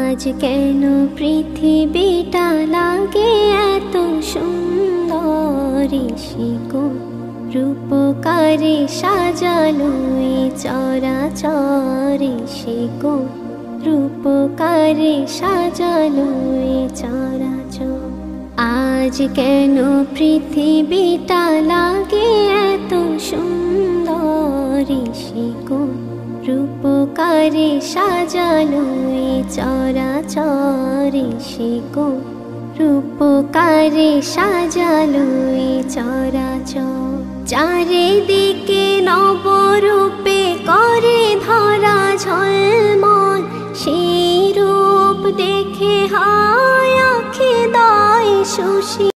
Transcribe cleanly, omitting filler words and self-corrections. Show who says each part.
Speaker 1: আজ কেন পৃথিবীটা লাগে এত সুন্দর, সে কোন রূপকারে সাজালো এই চরাচর, সে কোন রূপকারে সাজালো এই চরাচর। আজ কেন পৃথিবীটা লাগে এত সুন্দর, সে কোন রূপকারে সাজালো এই চরাচর, সে কোন রূপকারে সাজালো এই চরাচর। চারিদিকে নবরূপে করে ধরা ঝলমল, সেই রূপ দেখে হয় আঁখি দায় সুশীল।